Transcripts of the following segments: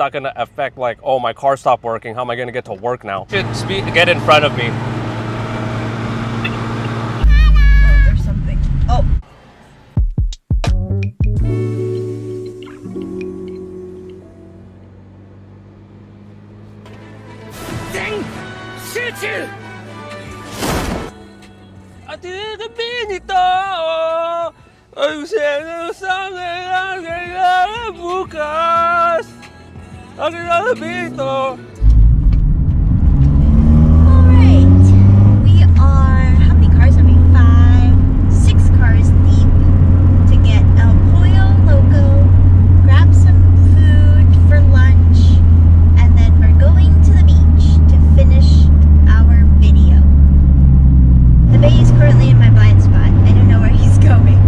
not gonna affect like, oh, my car stopped working. How am I gonna get to work now? Should get in front of me. Oh, there's something. Oh. We are, how many cars are we? 6 cars deep to get El Pollo Loco, grab some food for lunch, and then we're going to the beach to finish our video. The bay is currently in my blind spot. I don't know where he's going.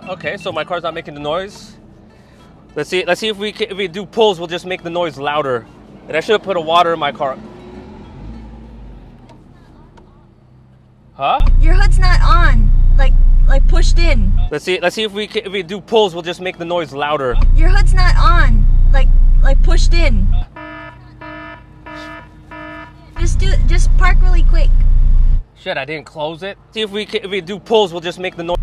Okay, so my car's not making the noise. Let's see if we do pulls, we'll just make the noise louder. And I should have put a water in my car. Huh? Your hood's not on, like pushed in. Let's see if we do pulls, we'll just make the noise louder. Your hood's not on, like pushed in. Just park really quick. Shit, I didn't close it. See if we do pulls, we'll just make the noise.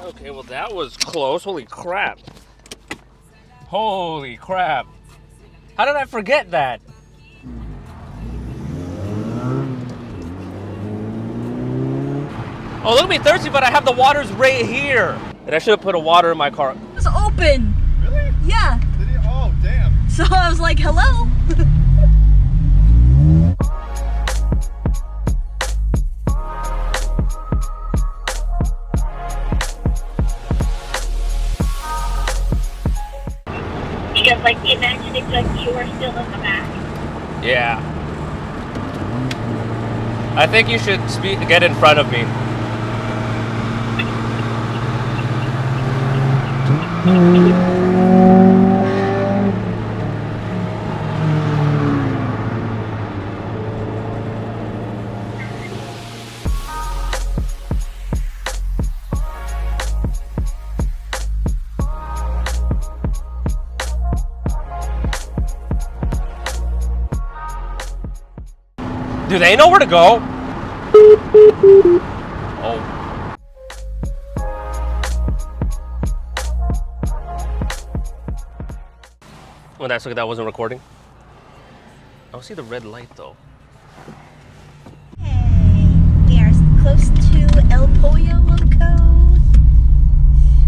Okay, well that was close. Holy crap. Holy crap. How did I forget that? Oh, look at me thirsty, but I have the waters right here. And I should have put a water in my car. It was open. Really? Yeah. Did he? Oh, damn. So I was like, hello. Because, like, imagine if, like, you were still in the back. Yeah. I think you should get in front of me. Do they know where to go? Oh. Well, that's okay, that wasn't recording. I don't see the red light though. Hey, we are close to El Pollo Loco.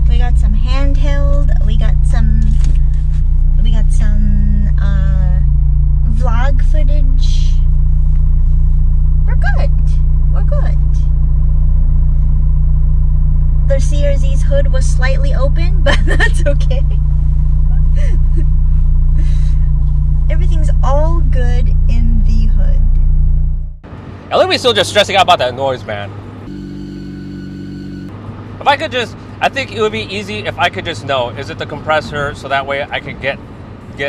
We got some handheld. We got some vlog footage. We're good. The CRZ's hood was slightly open, but that's okay. Everything's all good in the hood. At least we're still just stressing out about that noise, man. If I could just, I think it would be easy if I could just know, is it the compressor, so that way I could get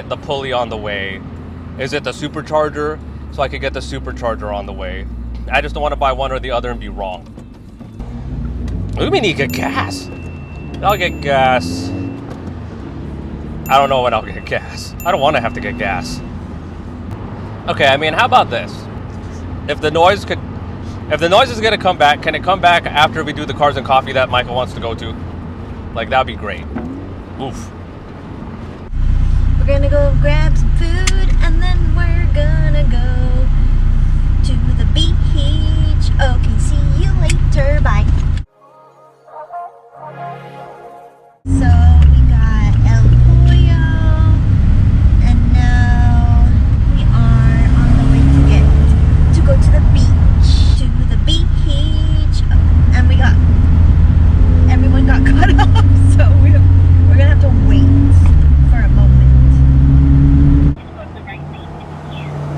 the pulley on the way? Is it the supercharger, so I could get the supercharger on the way? I just don't want to buy one or the other and be wrong. Look at me need to get gas. I'll get gas. I don't know when I'll get gas. I don't want to have to get gas. Okay, I mean, how about this? If the noise is gonna come back, can it come back after we do the cars and coffee that Michael wants to go to? Like, that'd be great. Oof. We're gonna go grab some food and then we're gonna go to the beach. Okay, see you later. Bye. So we got El Pollo and now we are on the way to go to the beach. To the beach. And everyone got cut off, so we're gonna have to wait for a moment.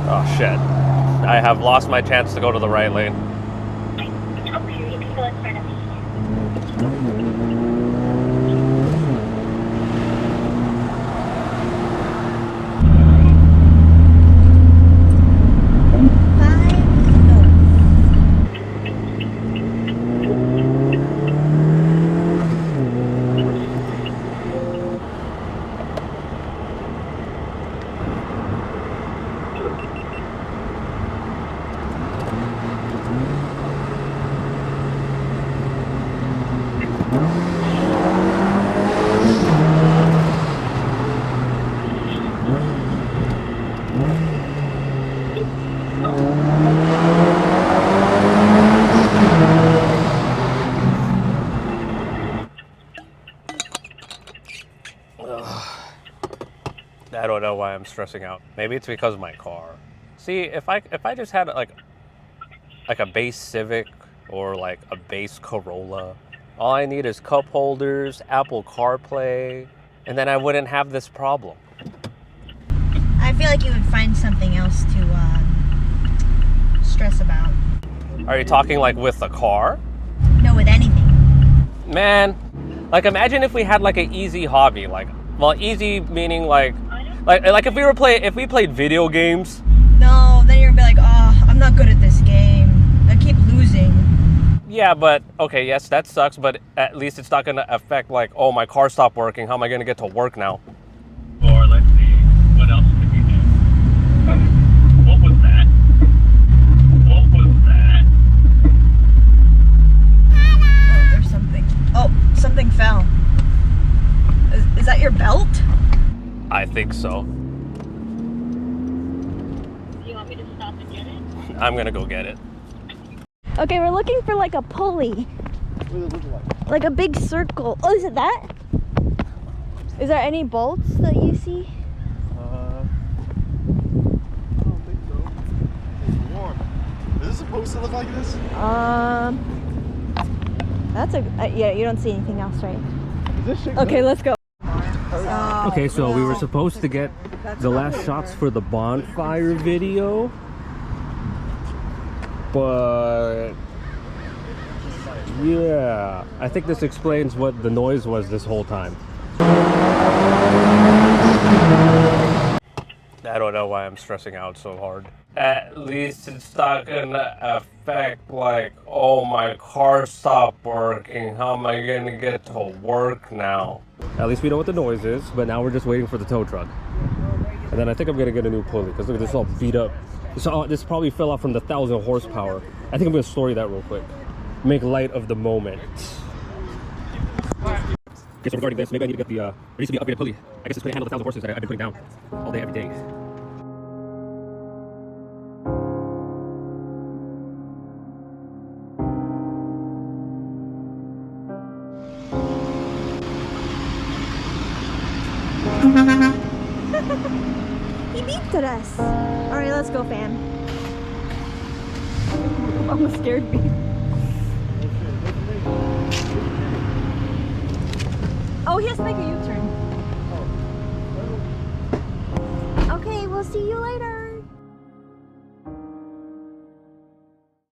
Oh shit. I have lost my chance to go to the right lane. Okay, you can go in front of me. I don't know why I'm stressing out. Maybe it's because of my car. See, if I just had like a base Civic or like a base Corolla, all I need is cup holders, Apple CarPlay, and then I wouldn't have this problem. I feel like you would find something else to stress about. Are you talking like with the car? No, with anything. Man, like imagine if we had like an easy hobby, like, well, easy meaning like if we played video games. No, then you're gonna be like, oh, I'm not good at this game. I keep losing. Yeah, but okay, yes, that sucks, but at least it's not gonna affect like, oh, my car stopped working. How am I gonna get to work now? Or let's see, what else could we do? What was that? What was that? Oh, there's something. Oh, something fell. Is that your belt? I think so. Do you want me to stop and get it? I'm gonna go get it. Okay, we're looking for like a pulley. What does it look like? Like a big circle. Oh, is it that? Is there any bolts that you see? I don't think so. It's warm. Is this supposed to look like this? That's yeah, you don't see anything else, right? Is this shit Okay, good? let's go. Okay, so we were supposed to get the last shots for the bonfire video, but yeah, I think this explains what the noise was this whole time. I don't know why I'm stressing out so hard. At least it's not gonna affect like, oh, my car stopped working. How am I gonna get to work now? At least we know what the noise is, but now we're just waiting for the tow truck. And then I think I'm gonna get a new pulley because look at this all beat up. This probably fell off from the 1,000 horsepower. I think I'm gonna story that real quick. Make light of the moment. Okay, so regarding this, maybe I need to get there needs to be an upgraded pulley. I guess it's couldn't handle the 1,000 horses that I've been putting down all day, every day. He beeped at us. All right, let's go, fam. Almost scared me. Oh, he has to make a U-turn. Okay, we'll see you later.